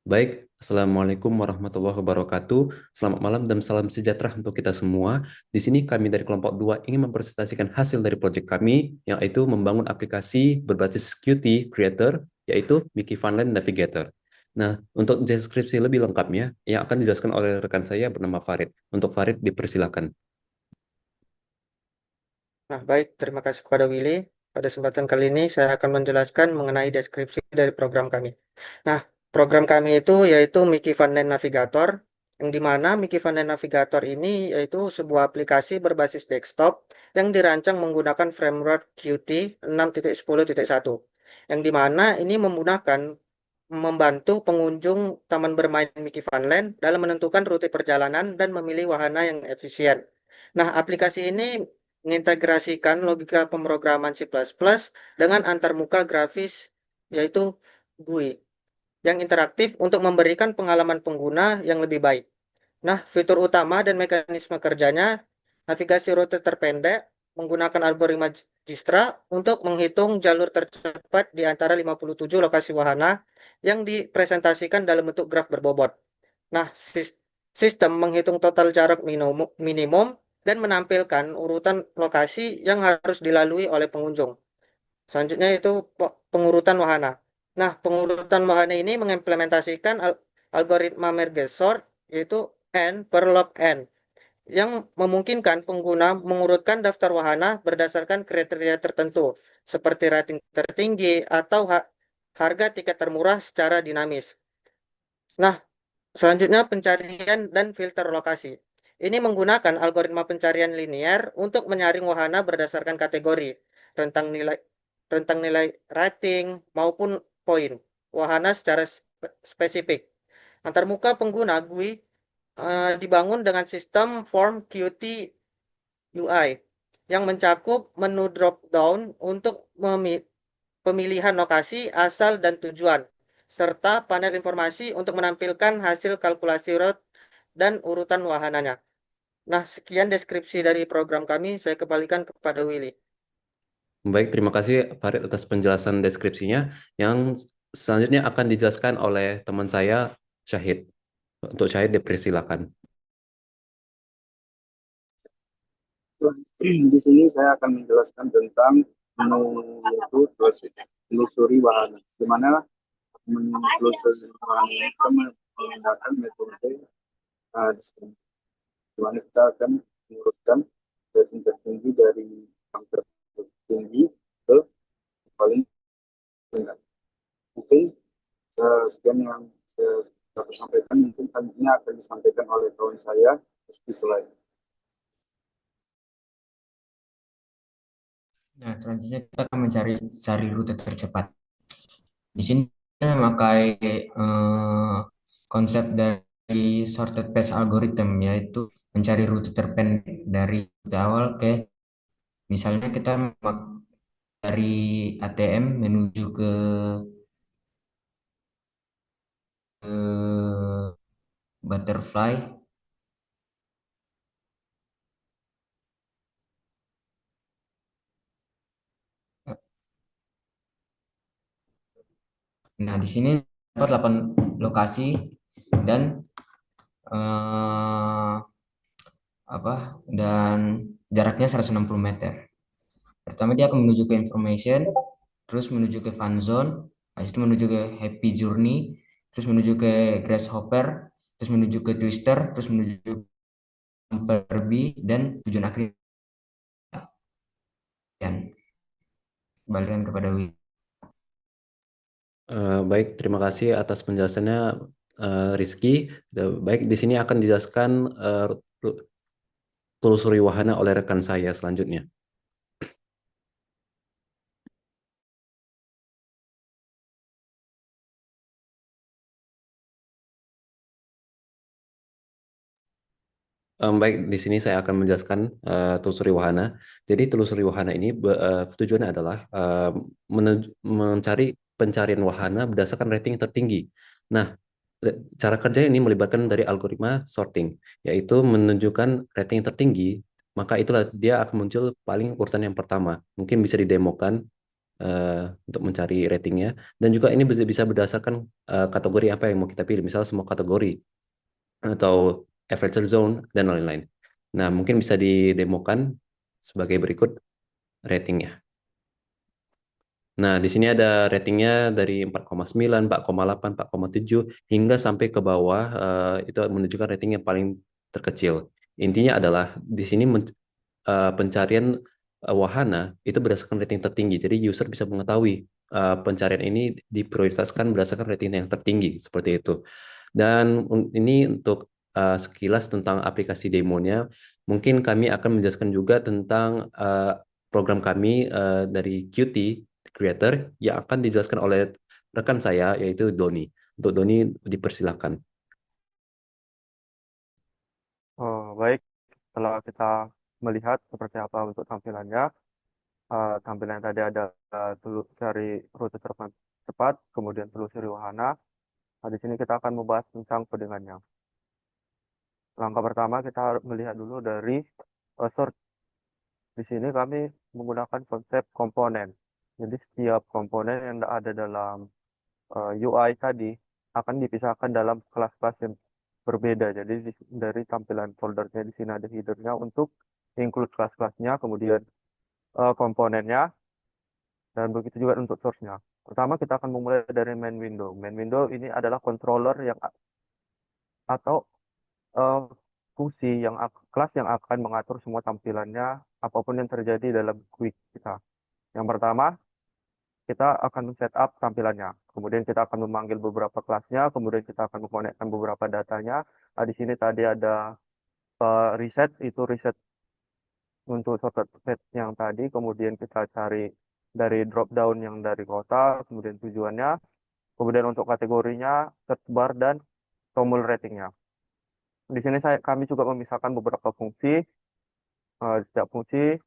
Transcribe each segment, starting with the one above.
Baik, Assalamualaikum warahmatullahi wabarakatuh. Selamat malam dan salam sejahtera untuk kita semua. Di sini kami dari kelompok 2 ingin mempresentasikan hasil dari proyek kami, yaitu membangun aplikasi berbasis Qt Creator, yaitu Mickey Funland Navigator. Nah, untuk deskripsi lebih lengkapnya, yang akan dijelaskan oleh rekan saya bernama Farid. Untuk Farid, dipersilakan. Nah, baik, terima kasih kepada Willy. Pada kesempatan kali ini saya akan menjelaskan mengenai deskripsi dari program kami. Nah, program kami itu yaitu Mickey Van Den Navigator, yang dimana Mickey Van Den Navigator ini yaitu sebuah aplikasi berbasis desktop yang dirancang menggunakan framework Qt 6.10.1, yang dimana ini membantu pengunjung taman bermain Mickey Van Land dalam menentukan rute perjalanan dan memilih wahana yang efisien. Nah, aplikasi ini mengintegrasikan logika pemrograman C++ dengan antarmuka grafis yaitu GUI yang interaktif untuk memberikan pengalaman pengguna yang lebih baik. Nah, fitur utama dan mekanisme kerjanya, navigasi rute terpendek menggunakan algoritma Dijkstra untuk menghitung jalur tercepat di antara 57 lokasi wahana yang dipresentasikan dalam bentuk graf berbobot. Nah, sistem menghitung total jarak minimum dan menampilkan urutan lokasi yang harus dilalui oleh pengunjung. Selanjutnya itu pengurutan wahana. Nah, pengurutan wahana ini mengimplementasikan algoritma merge sort, yaitu n per log n, yang memungkinkan pengguna mengurutkan daftar wahana berdasarkan kriteria tertentu, seperti rating tertinggi atau harga tiket termurah secara dinamis. Nah, selanjutnya pencarian dan filter lokasi. Ini menggunakan algoritma pencarian linear untuk menyaring wahana berdasarkan kategori, rentang nilai rentang nilai rating maupun poin wahana secara spesifik. Antarmuka pengguna GUI dibangun dengan sistem form Qt UI yang mencakup menu drop down untuk pemilihan lokasi, asal, dan tujuan, serta panel informasi untuk menampilkan hasil kalkulasi route dan urutan wahananya. Nah, sekian deskripsi dari program kami. Saya kembalikan kepada Willy. Baik, terima kasih Farid atas penjelasan deskripsinya. Yang selanjutnya akan dijelaskan oleh teman saya, Syahid. Untuk Syahid, dipersilakan. Di sini saya akan menjelaskan tentang menu yaitu telusuri wahana. Di mana menelusuri wahana kita menggunakan metode diskriminan. Di mana kita akan mengurutkan rating tertinggi dari yang tertinggi ke paling rendah. Mungkin sekian yang saya dapat sampaikan. Mungkin selanjutnya akan disampaikan oleh kawan saya, Rizky Selain. Nah, selanjutnya kita akan cari rute tercepat. Di sini kita memakai konsep dari sorted path algorithm, yaitu mencari rute terpendek dari rute awal ke, misalnya kita dari ATM menuju ke butterfly. Nah, di sini dapat 8 lokasi dan eh, apa dan jaraknya 160 meter. Pertama dia akan menuju ke information, terus menuju ke fun zone, habis itu menuju ke happy journey, terus menuju ke grasshopper, terus menuju ke twister, terus menuju ke bumblebee dan tujuan akhir. Dan kembalikan kepada Wi. Baik, terima kasih atas penjelasannya, Rizky. Baik, di sini akan dijelaskan telusuri wahana oleh rekan saya selanjutnya. Baik, di sini saya akan menjelaskan telusuri wahana. Jadi telusuri wahana ini tujuannya adalah mencari pencarian wahana berdasarkan rating tertinggi. Nah, cara kerja ini melibatkan dari algoritma sorting, yaitu menunjukkan rating tertinggi, maka itulah dia akan muncul paling urutan yang pertama. Mungkin bisa didemokan. untuk mencari ratingnya. Dan juga ini bisa berdasarkan kategori apa yang mau kita pilih, misal semua kategori atau average zone dan lain-lain. Nah, mungkin bisa didemokan sebagai berikut ratingnya. Nah, di sini ada ratingnya dari 4,9, 4,8, 4,7 hingga sampai ke bawah, itu menunjukkan rating yang paling terkecil. Intinya adalah di sini pencarian wahana itu berdasarkan rating tertinggi. Jadi user bisa mengetahui pencarian ini diprioritaskan berdasarkan rating yang tertinggi seperti itu. Dan ini untuk sekilas tentang aplikasi demonya. Mungkin kami akan menjelaskan juga tentang program kami dari Qt Creator yang akan dijelaskan oleh rekan saya yaitu Doni. Untuk Doni dipersilakan. Oh, baik, setelah kita melihat seperti apa untuk tampilannya, tampilan yang tadi ada cari rute terbang cepat, kemudian telusuri wahana. Nah, di sini kita akan membahas tentang codingannya. Langkah pertama kita harus melihat dulu dari source. Di sini kami menggunakan konsep komponen. Jadi setiap komponen yang ada dalam UI tadi akan dipisahkan dalam kelas-kelas yang berbeda. Jadi dari tampilan foldernya di sini ada headernya untuk include kelas-kelasnya, kemudian komponennya, dan begitu juga untuk source-nya. Pertama kita akan memulai dari main window. Main window ini adalah controller yang atau eh, fungsi yang kelas yang akan mengatur semua tampilannya apapun yang terjadi dalam GUI kita. Yang pertama, kita akan setup tampilannya. Kemudian kita akan memanggil beberapa kelasnya, kemudian kita akan mengkonekkan beberapa datanya. Nah, di sini tadi ada reset, itu reset untuk shortcut page yang tadi, kemudian kita cari dari drop down yang dari kota, kemudian tujuannya, kemudian untuk kategorinya, search bar, dan tombol ratingnya. Di sini kami juga memisahkan beberapa fungsi. Setiap fungsi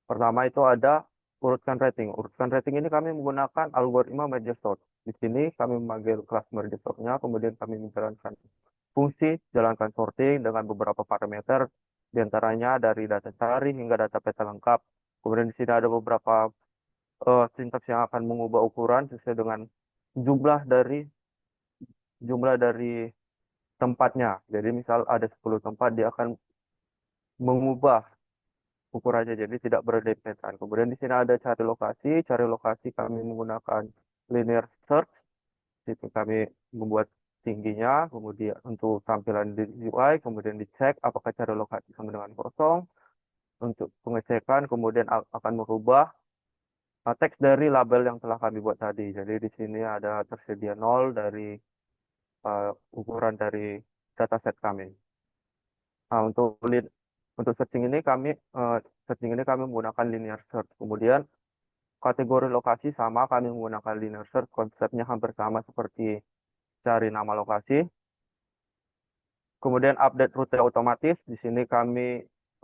pertama itu ada urutkan rating. Urutkan rating ini kami menggunakan algoritma merge sort. Di sini kami memanggil kelas merge sort-nya, kemudian kami menjalankan fungsi jalankan sorting dengan beberapa parameter, diantaranya dari data cari hingga data peta lengkap. Kemudian di sini ada beberapa sintaks yang akan mengubah ukuran sesuai dengan jumlah dari tempatnya. Jadi misal ada 10 tempat, dia akan mengubah ukurannya jadi tidak berdempetan. Kemudian di sini ada cari lokasi. Cari lokasi kami menggunakan linear search. Itu kami membuat tingginya, kemudian untuk tampilan di UI, kemudian dicek apakah cari lokasi sama dengan kosong. Untuk pengecekan, kemudian akan merubah teks dari label yang telah kami buat tadi. Jadi di sini ada tersedia 0 dari ukuran dari dataset kami. Nah, untuk searching ini kami menggunakan linear search. Kemudian kategori lokasi sama, kami menggunakan linear search. Konsepnya hampir sama seperti cari nama lokasi. Kemudian update rute otomatis. Di sini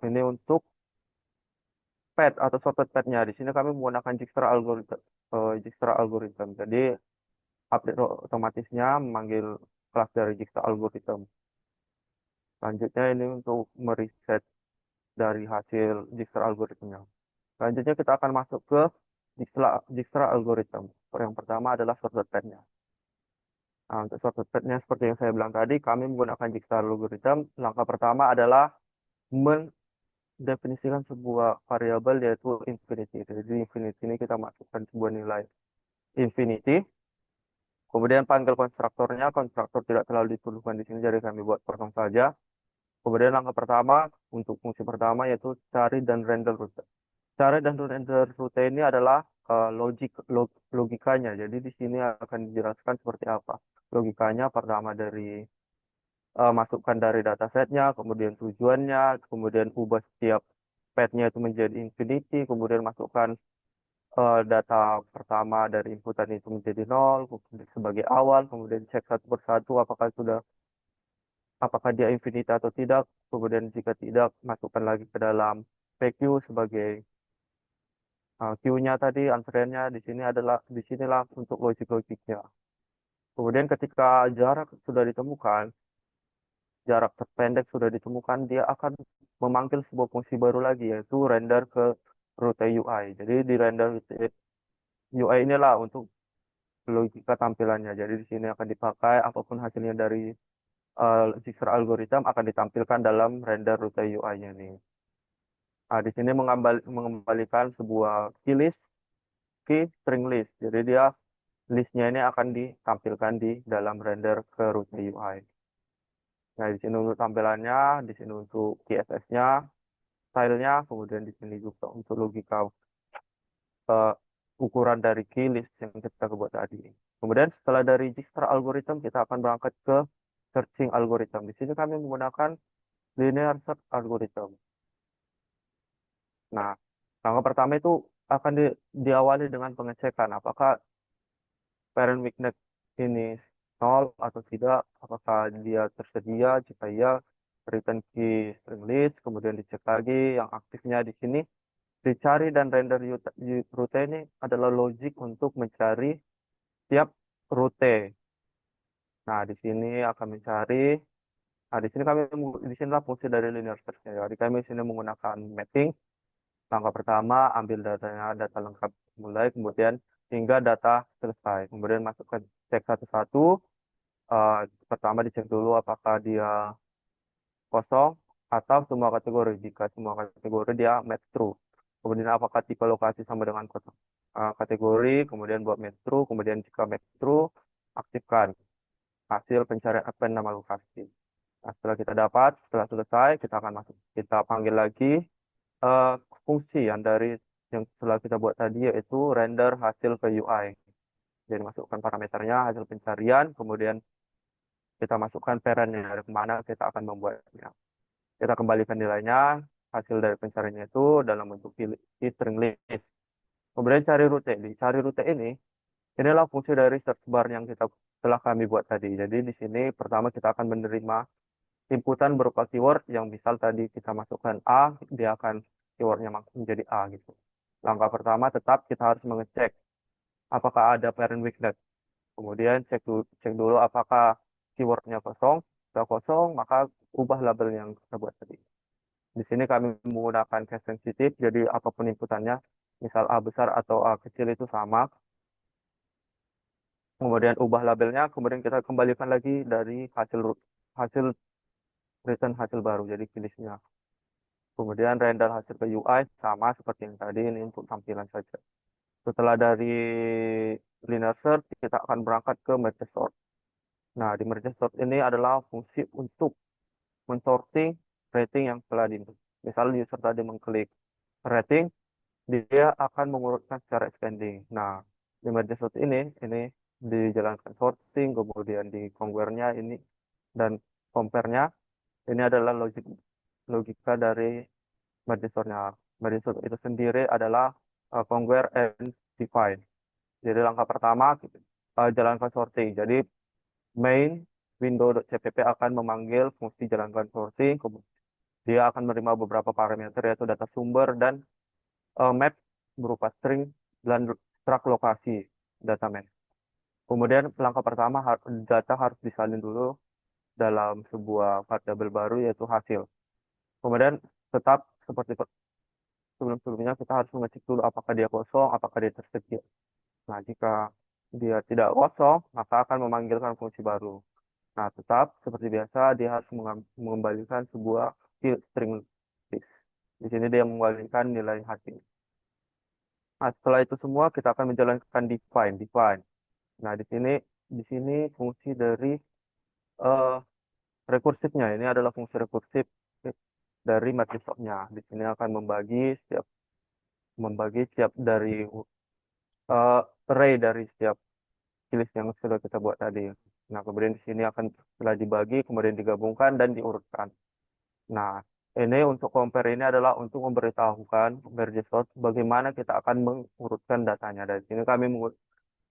ini untuk path atau shortcut path-nya. Di sini kami menggunakan Dijkstra algorithm. Jadi update otomatisnya memanggil kelas dari Dijkstra algorithm. Selanjutnya ini untuk mereset dari hasil Dijkstra algoritmnya. Selanjutnya kita akan masuk ke Dijkstra algorithm. Yang pertama adalah shortcut path-nya. Nah, untuk shortcut path-nya seperti yang saya bilang tadi, kami menggunakan Dijkstra algorithm. Langkah pertama adalah mendefinisikan sebuah variabel yaitu infinity. Jadi infinity ini kita masukkan sebuah nilai infinity. Kemudian panggil konstruktornya. Konstruktor tidak terlalu diperlukan di sini, jadi kami buat kosong saja. Kemudian langkah pertama untuk fungsi pertama yaitu cari dan render rute. Cari dan render rute ini adalah logikanya. Jadi di sini akan dijelaskan seperti apa. Logikanya pertama dari masukkan dari datasetnya, kemudian tujuannya, kemudian ubah setiap path-nya itu menjadi infinity, kemudian masukkan data pertama dari inputan itu menjadi 0 sebagai awal, kemudian cek satu persatu apakah dia infinity atau tidak, kemudian jika tidak masukkan lagi ke dalam PQ sebagai Q-nya tadi, answernya di sinilah untuk logik-logiknya. Kemudian ketika jarak terpendek sudah ditemukan, dia akan memanggil sebuah fungsi baru lagi, yaitu render ke rute UI. Jadi di render UI inilah untuk logika tampilannya. Jadi di sini akan dipakai apapun hasilnya dari Jigsaw algorithm akan ditampilkan dalam render rute UI-nya nih. Nah, di sini mengembalikan sebuah key list, key string list. Jadi dia listnya ini akan ditampilkan di dalam render ke rute UI. Nah, di sini untuk tampilannya, di sini untuk CSS-nya, stylenya, kemudian di sini juga untuk logika eh, ukuran dari key list yang kita buat tadi. Kemudian setelah dari Dijkstra algorithm, kita akan berangkat ke searching algorithm. Di sini kami menggunakan linear search algorithm. Nah, langkah pertama itu akan diawali dengan pengecekan apakah parent weaknet ini nol atau tidak, apakah dia tersedia, jika iya, return key string list, kemudian dicek lagi yang aktifnya di sini, dicari dan render rute ini adalah logik untuk mencari tiap rute. Nah, di sini akan mencari, nah di sini di sinilah fungsi dari linear search. Jadi kami di sini menggunakan mapping. Langkah pertama, ambil datanya, data lengkap mulai, kemudian hingga data selesai. Kemudian masukkan cek satu-satu. Pertama dicek dulu apakah dia kosong atau semua kategori. Jika semua kategori dia match true. Kemudian apakah tipe lokasi sama dengan kosong. Kategori, kemudian buat match true, kemudian jika match true, aktifkan hasil pencarian append nama lokasi. Nah, setelah kita dapat, setelah selesai, kita akan masuk. Kita panggil lagi eh, fungsi yang setelah kita buat tadi, yaitu render hasil ke UI. Jadi masukkan parameternya, hasil pencarian, kemudian kita masukkan parentnya dari mana kita akan membuatnya. Kita kembalikan nilainya, hasil dari pencariannya itu dalam bentuk string list. Kemudian cari rute. Di cari rute ini, inilah fungsi dari search bar yang telah kami buat tadi. Jadi di sini pertama kita akan menerima inputan berupa keyword yang misal tadi kita masukkan A, dia akan keywordnya menjadi A gitu. Langkah pertama tetap kita harus mengecek apakah ada parent weaknet. Kemudian cek dulu apakah keywordnya kosong. Jika kosong, maka ubah label yang kita buat tadi. Di sini kami menggunakan case sensitif, jadi apapun inputannya, misal A besar atau A kecil itu sama. Kemudian ubah labelnya, kemudian kita kembalikan lagi dari hasil return hasil baru, jadi pilihnya. Kemudian render hasil ke UI sama seperti yang tadi, ini untuk tampilan saja. Setelah dari linear search, kita akan berangkat ke merge sort. Nah, di merge sort ini adalah fungsi untuk mensorting rating yang telah diinput. Misal user tadi mengklik rating, dia akan mengurutkan secara ascending. Nah, di merge sort ini dijalankan sorting, kemudian di compare-nya ini dan compare-nya ini adalah logika dari merge sort-nya. Merge sort itu sendiri adalah compare and define. Jadi langkah pertama jalankan sorting. Jadi main window.cpp akan memanggil fungsi jalankan sorting. Dia akan menerima beberapa parameter yaitu data sumber dan map berupa string dan struct lokasi data map. Kemudian langkah pertama data harus disalin dulu dalam sebuah variabel baru yaitu hasil. Kemudian tetap seperti sebelum-sebelumnya kita harus mengecek dulu apakah dia kosong, apakah dia tersedia. Nah, jika dia tidak kosong, maka akan memanggilkan fungsi baru. Nah, tetap seperti biasa dia harus mengembalikan sebuah string list. Di sini dia mengembalikan nilai hasil. Nah, setelah itu semua kita akan menjalankan define. Nah, di sini fungsi dari uh, rekursifnya. Ini adalah fungsi rekursif dari matrixnya. Di sini akan membagi setiap dari array dari setiap list yang sudah kita buat tadi. Nah, kemudian di sini akan setelah dibagi, kemudian digabungkan dan diurutkan. Nah, ini untuk compare ini adalah untuk memberitahukan merge sort bagaimana kita akan mengurutkan datanya. Dari sini kami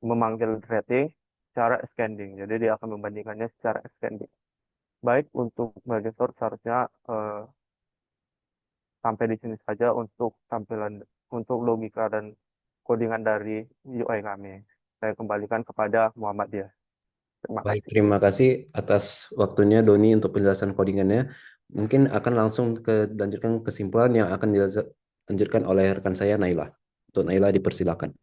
memanggil rating secara ascending. Jadi dia akan membandingkannya secara ascending. Baik, untuk merge sort seharusnya sampai di sini saja untuk untuk logika dan codingan dari UI kami. Saya kembalikan kepada Muhammad dia. Terima Baik, kasih. terima kasih atas waktunya Doni untuk penjelasan codingannya. Mungkin akan langsung lanjutkan kesimpulan yang akan dilanjutkan oleh rekan saya Naila. Untuk Naila dipersilakan.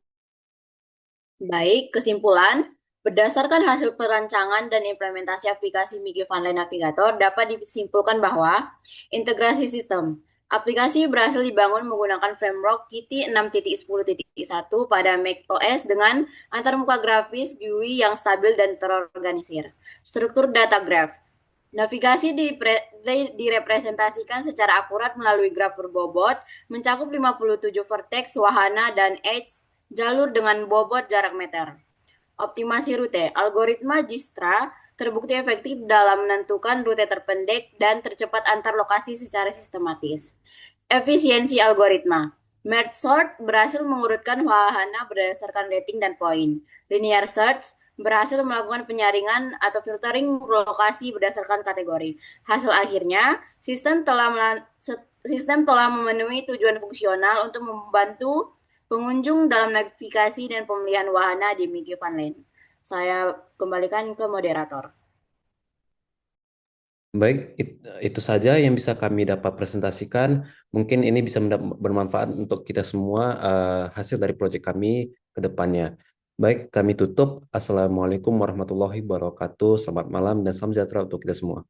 Baik, kesimpulan. Berdasarkan hasil perancangan dan implementasi aplikasi Mickey Van Line Navigator, dapat disimpulkan bahwa integrasi sistem. Aplikasi berhasil dibangun menggunakan framework Qt 6.10.1 pada macOS dengan antarmuka grafis GUI yang stabil dan terorganisir. Struktur data graph. Navigasi direpresentasikan secara akurat melalui graf berbobot, mencakup 57 vertex, wahana, dan edge, jalur dengan bobot jarak meter. Optimasi rute. Algoritma Dijkstra terbukti efektif dalam menentukan rute terpendek dan tercepat antar lokasi secara sistematis. Efisiensi algoritma. Merge sort berhasil mengurutkan wahana berdasarkan rating dan poin. Linear search berhasil melakukan penyaringan atau filtering lokasi berdasarkan kategori. Hasil akhirnya, sistem telah memenuhi tujuan fungsional untuk membantu pengunjung dalam navigasi dan pemilihan wahana di Mickey Van Lane. Saya kembalikan ke moderator. Baik, itu saja yang bisa kami dapat presentasikan. Mungkin ini bisa bermanfaat untuk kita semua hasil dari proyek kami ke depannya. Baik, kami tutup. Assalamualaikum warahmatullahi wabarakatuh. Selamat malam dan salam sejahtera untuk kita semua.